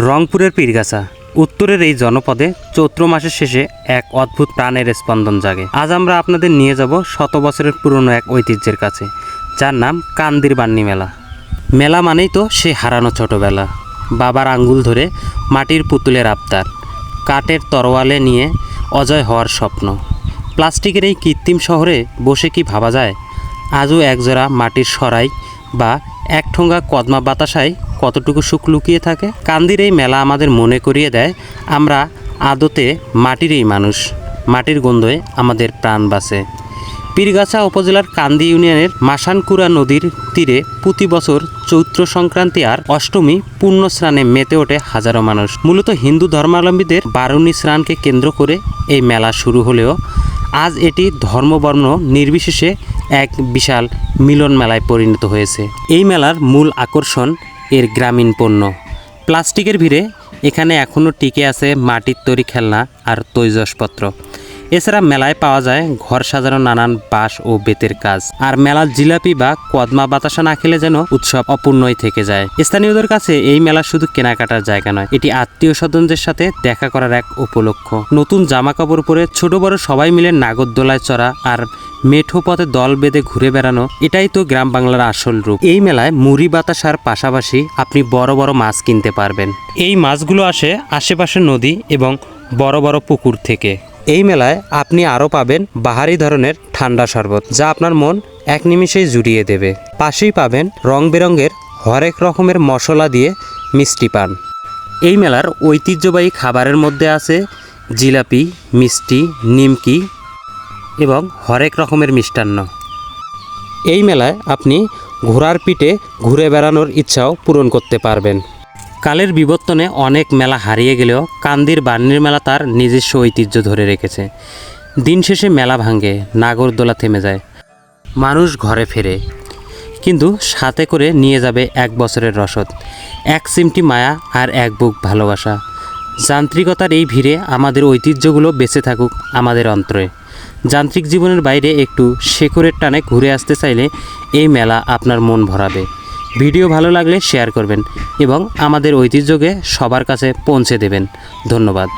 রংপুরের পীরগাছা উত্তরের এই জনপদে চৈত্র মাসের শেষে এক অদ্ভুত প্রাণের স্পন্দন জাগে। আজ আমরা আপনাদের নিয়ে যাব শত বছরের পুরনো এক ঐতিহ্যের কাছে, যার নাম কান্দির বান্নি মেলা। মেলা মানেই তো সে হারানো ছোটবেলা, বাবার আঙ্গুল ধরে মাটির পুতুলের আবদার, কাঠের তরোয়ালে নিয়ে অজয় হওয়ার স্বপ্ন। প্লাস্টিকের এই কৃত্রিম শহরে বসে কি ভাবা যায় আজও একজোড়া মাটির সরাই বা এক ঠোঙ্গা কদমা বাতাসায় কতটুকু সুখ লুকিয়ে থাকে। কান্দির এই মেলা আমাদের মনে করিয়ে দেয় আমরা আদতে মাটিরই মানুষ, মাটির গন্ধে আমাদের প্রাণ বাঁচে। পীরগাছা উপজেলার কান্দি ইউনিয়নের মাসানকুড়া নদীর তীরে প্রতি বছর চৈত্র সংক্রান্তি আর অষ্টমী পূর্ণ স্নানে মেতে ওঠে হাজারো মানুষ। মূলত হিন্দু ধর্মাবলম্বীদের বারুণী স্নানকে কেন্দ্র করে এই মেলা শুরু হলেও আজ এটি ধর্মবর্ণ নির্বিশেষে এক বিশাল মিলন মেলায় পরিণত হয়েছে। এই মেলার মূল আকর্ষণ এর গ্রামীণ পণ্য। প্লাস্টিকের ভিড়ে এখানে এখনও টিকে আছে মাটির তৈরি খেলনা আর তৈজসপত্র। এছাড়া মেলায় পাওয়া যায় ঘর সাজানো নানান বাঁশ ও বেতের কাজ। আর মেলার জিলাপি বা কদমা বাতাসা না খেলে যেন উৎসব অপূর্ণই থেকে যায়। স্থানীয়দের কাছে এই মেলা শুধু কেনাকাটার জায়গা নয়, এটি আত্মীয় স্বজনদের সাথে দেখা করার এক উপলক্ষ। নতুন জামা কাপড় পরে ছোট বড় সবাই মিলে নাগরদোলায় চড়া আর মেঠো পথে দল বেঁধে ঘুরে বেড়ানো, এটাই তো গ্রাম বাংলার আসল রূপ। এই মেলায় মুড়ি বাতাসার পাশাপাশি আপনি বড় বড় মাছ কিনতে পারবেন। এই মাছগুলো আসে আশেপাশের নদী এবং বড় বড় পুকুর থেকে। এই মেলায় আপনি আরও পাবেন বাহারি ধরনের ঠান্ডা শরবত, যা আপনার মন এক নিমিষেই জুড়িয়ে দেবে। পাশেই পাবেন রং বেরঙের হরেক রকমের মশলা দিয়ে মিষ্টি পান। এই মেলার ঐতিহ্যবাহী খাবারের মধ্যে আছে জিলাপি, মিষ্টি, নিমকি এবং হরেক রকমের মিষ্টান্ন। এই মেলায় আপনি ঘোড়ার পিঠে ঘুরে বেড়ানোর ইচ্ছাও পূরণ করতে পারবেন। কালের বিবর্তনে অনেক মেলা হারিয়ে গেলেও কান্দির বান্নির মেলা তার নিজস্ব ঐতিহ্য ধরে রেখেছে। দিন শেষে মেলা ভাঙে, নাগরদোলা থেমে যায়, মানুষ ঘরে ফেরে, কিন্তু সাথে করে নিয়ে যাবে এক বছরের রসদ, এক চিমটি মায়া আর এক বুক ভালোবাসা। যান্ত্রিকতার এই ভিড়ে আমাদের ঐতিহ্যগুলো বেঁচে থাকুক আমাদের অন্তরে। যান্ত্রিক জীবনের বাইরে একটু শেকড়ের টানে ঘুরে আসতে চাইলে এই মেলা আপনার মন ভরাবে। ভিডিও ভালো লাগলে শেয়ার করবেন এবং আমাদের ঐতিহ্যকে সবার কাছে পৌঁছে দেবেন। ধন্যবাদ।